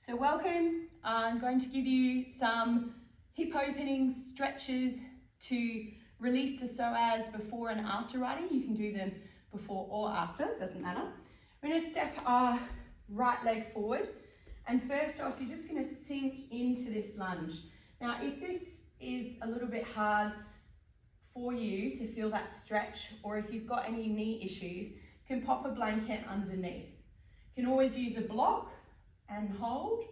So welcome. I'm going to give you some hip opening stretches to release the psoas before and after riding. You can do them before or after, doesn't matter. We're going to step our right leg forward, and first off you're just going to sink into this lunge. Now if this is a little bit hard for you to feel that stretch, or if you've got any knee issues, you can pop a blanket underneath. You can always use a block and hold,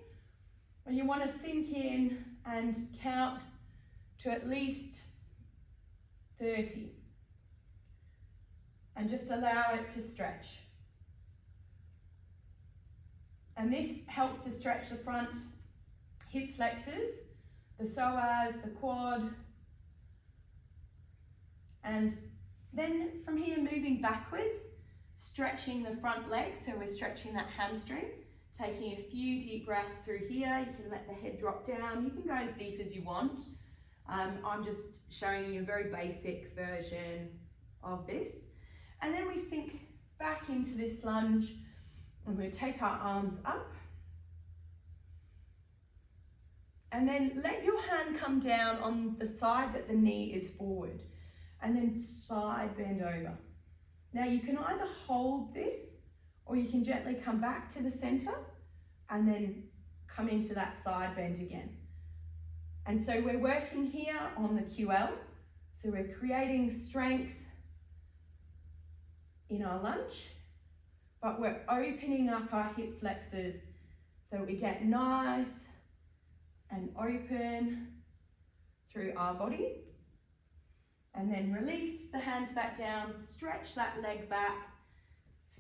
or you want to sink in and count to at least 30 and just allow it to stretch. And this helps to stretch the front hip flexors, the psoas, the quad, and then from here moving backwards, stretching the front leg, so we're stretching that hamstring. Taking a few deep breaths through here. You can let the head drop down. You can go as deep as you want. I'm just showing you a very basic version of this. And then we sink back into this lunge. I'm going to take our arms up. And then let your hand come down on the side that the knee is forward. And then side bend over. Now you can either hold this, or you can gently come back to the center and then come into that side bend again. And so we're working here on the QL. So we're creating strength in our lunge, but we're opening up our hip flexors so we get nice and open through our body. And then release the hands back down, stretch that leg back,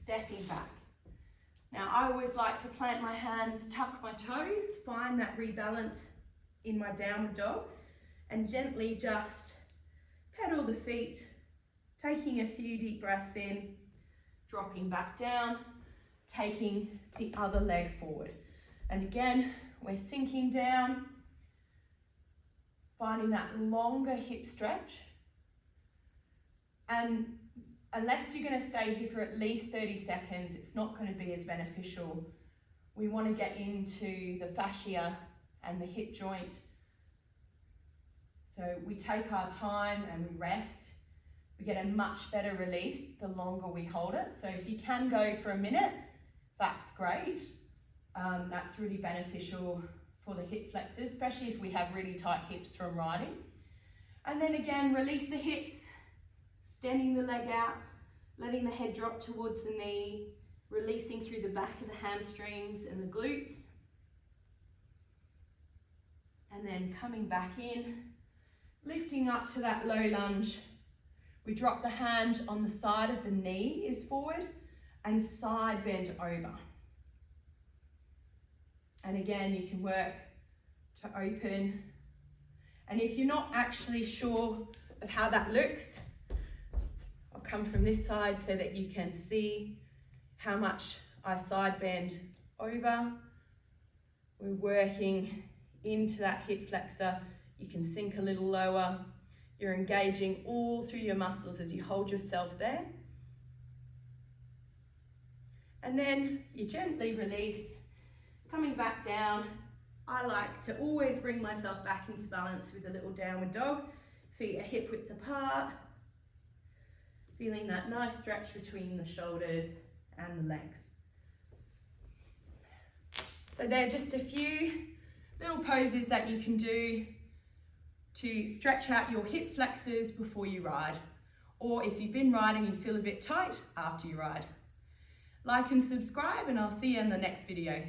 stepping back. Now I always like to plant my hands, tuck my toes, find that rebalance in my downward dog, and gently just pedal the feet, taking a few deep breaths in, dropping back down, taking the other leg forward. And again, we're sinking down, finding that longer hip stretch. And unless you're going to stay here for at least 30 seconds, it's not going to be as beneficial. We want to get into the fascia and the hip joint. So we take our time and we rest. We get a much better release the longer we hold it. So if you can go for a minute, that's great. That's really beneficial for the hip flexors, especially if we have really tight hips from riding. And then again, release the hips, extending the leg out, letting the head drop towards the knee, releasing through the back of the hamstrings and the glutes. And then coming back in, lifting up to that low lunge. We drop the hand on the side of the knee is forward and side bend over. And again, you can work to open. And if you're not actually sure of how that looks, I'll come from this side so that you can see how much I side bend over. We're working into that hip flexor. You can sink a little lower. You're engaging all through your muscles as you hold yourself there. And then you gently release, coming back down. I like to always bring myself back into balance with a little downward dog. Feet are hip width apart. Feeling that nice stretch between the shoulders and the legs. So they're just a few little poses that you can do to stretch out your hip flexors before you ride, or if you've been riding and you feel a bit tight, after you ride. Like and subscribe, and I'll see you in the next video.